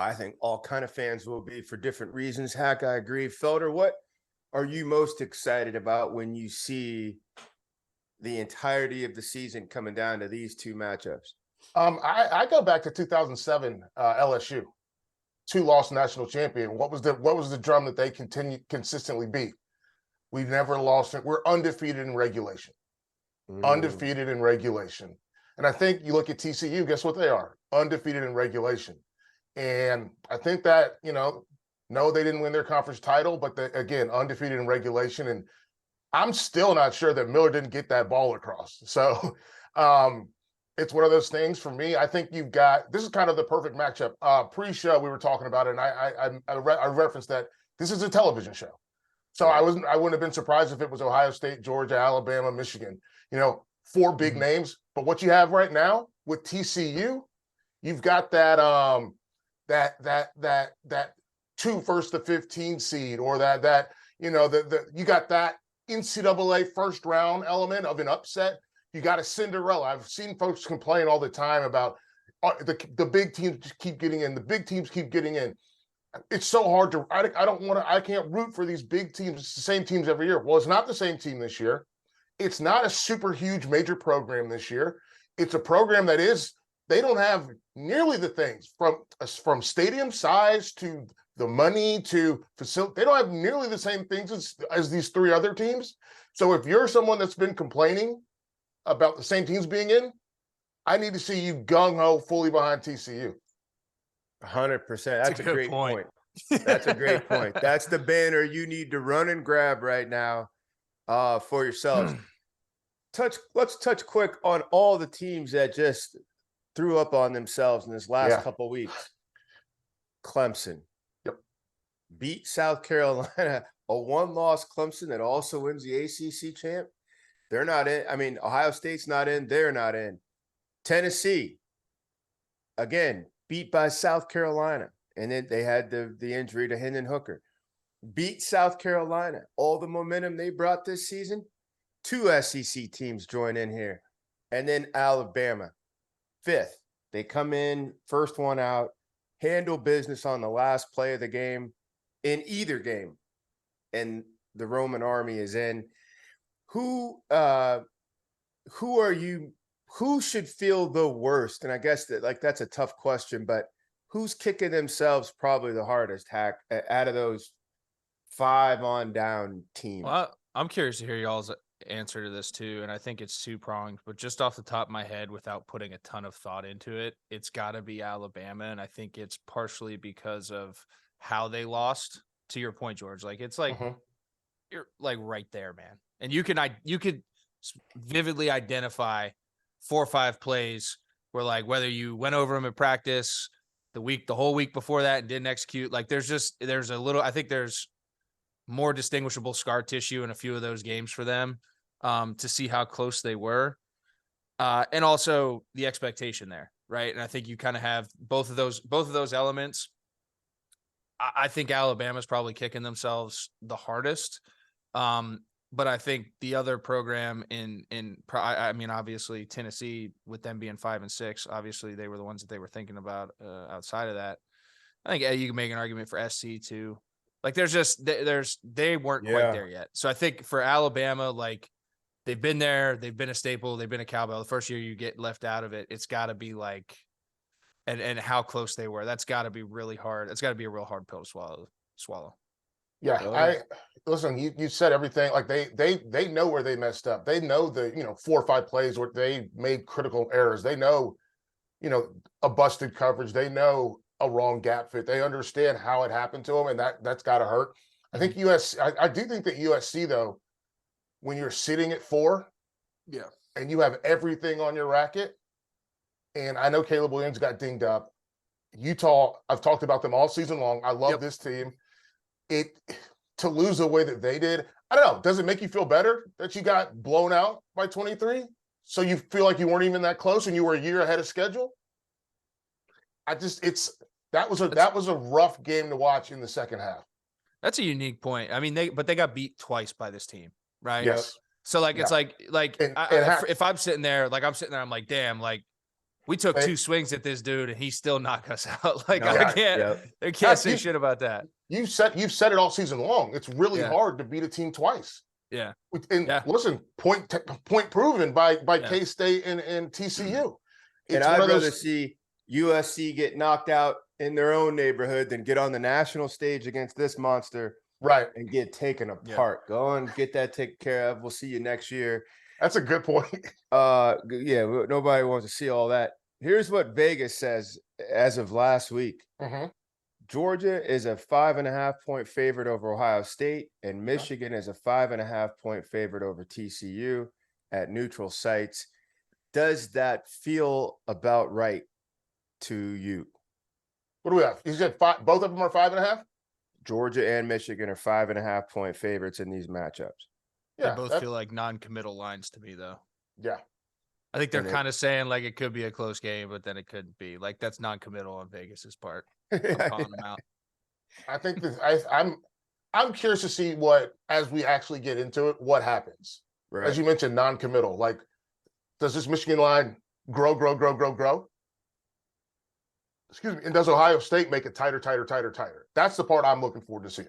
I think all kind of fans will be for different reasons. Hack, I agree. Felder, what are you most excited about when you see the entirety of the season coming down to these two matchups? I go back to 2007 LSU, two-loss national champion. What was the drum that they consistently beat? We've never lost it. We're undefeated in regulation. Undefeated in regulation. And I think you look at TCU, guess what they are? Undefeated in regulation. And I think that, no, they didn't win their conference title, but again, undefeated in regulation. And I'm still not sure that Miller didn't get that ball across. So it's one of those things for me. I think this is kind of the perfect matchup. Pre-show, we were talking about it, and I referenced that this is a television show. So I wouldn't have been surprised if it was Ohio State, Georgia, Alabama, Michigan, four big names. But what you have right now with TCU, you've got that 2 first to 15 seed, or you got that NCAA first round element of an upset. You got a Cinderella. I've seen folks complain all the time about the big teams keep getting in. The big teams keep getting in. It's so hard to. I can't root for these big teams. It's the same teams every year. Well, it's not the same team this year. It's not a super huge major program this year. It's a program that they don't have nearly the things from stadium size to the money to facility. They don't have nearly the same things as these three other teams. So if you're someone that's been complaining about the same teams being in, I need to see you gung-ho fully behind TCU. 100%. That's a great point. That's a great point. That's the banner you need to run and grab right now for yourselves. Let's touch quick on all the teams that just threw up on themselves in this last couple of weeks. Clemson. Yep. Beat South Carolina, a one-loss Clemson that also wins the ACC champ. They're not in. I mean, Ohio State's not in. They're not in. Tennessee, again, beat by South Carolina. And then they had the injury to Hendon Hooker. Beat South Carolina. All the momentum they brought this season. 2 SEC teams join in here. And then Alabama, 5th. They come in, first one out, handle business on the last play of the game in either game. And the Roman army is in. Who should feel the worst? And I guess that's a tough question, but who's kicking themselves probably the hardest, Hack, out of those 5 on down teams? Well, I'm curious to hear y'all's answer to this too, and I think it's 2-pronged, but just off the top of my head, without putting a ton of thought into it, it's got to be Alabama, and I think it's partially because of how they lost. To your point, George, it's you're right there, man, and you could vividly identify 4 or 5 plays where whether you went over them in practice the whole week before that and didn't execute, there's a little, I think there's more distinguishable scar tissue in a few of those games for them to see how close they were. And also the expectation there, right? And I think you kind of have both of those elements. I think Alabama's probably kicking themselves the hardest. But I think the other program obviously Tennessee, with them being 5 and 6, obviously they were the ones that they were thinking about outside of that. I think you can make an argument for SC too. They weren't quite there yet. So I think for Alabama, they've been there, they've been a staple, they've been a cowbell. The first year you get left out of it, it's got to be and how close they were. That's got to be really hard. It's got to be a real hard pill to swallow. Yeah, listen. You said everything. They know where they messed up. They know the 4 or 5 plays where they made critical errors. They know, a busted coverage. They know a wrong gap fit. They understand how it happened to them, and that's got to hurt. I think I do think that USC though, when you're sitting at 4, and you have everything on your racket, and I know Caleb Williams got dinged up. Utah, I've talked about them all season long. I love this team. To lose the way that they did, I don't know. Does it make you feel better that you got blown out by 23? So you feel like you weren't even that close and you were a year ahead of schedule? That was a rough game to watch in the second half. That's a unique point. I mean, they got beat twice by this team, right? Yes. So it's if I'm sitting there, I'm like, damn, We took Hey. 2 swings at this dude and he still knocked us out. Like, No, I can't yep. say You- shit about that. You've said it all season long. It's really Yeah. hard to beat a team twice. Yeah. And Yeah. listen, point proven by Yeah. K-State and TCU. And It's I'd one of rather those. see USC get knocked out in their own neighborhood than get on the national stage against this monster Right. and get taken Yeah. apart. Go and get that taken care of. We'll see you next year. That's a good point. Yeah, nobody wants to see all that. Here's what Vegas says as of last week. Mhm. Georgia is a 5.5-point favorite over Ohio State, and Michigan is a 5.5-point favorite over TCU at neutral sites. Does that feel about right to you? What do we have? You said five, both of them are 5.5? Georgia and Michigan are 5.5-point favorites in these matchups. They Yeah. both that- feel like non-committal lines to me, though. yeah. I think they're And kind of saying like it could be a close game, but then it couldn't be. Like that's non-committal on Vegas's part. I'm calling them out. I think that I'm curious to see what, as we actually get into it, what happens. Right. As you mentioned, non-committal. Like, does this Michigan line grow? Excuse me. And does Ohio State make it tighter? That's the part I'm looking forward to seeing.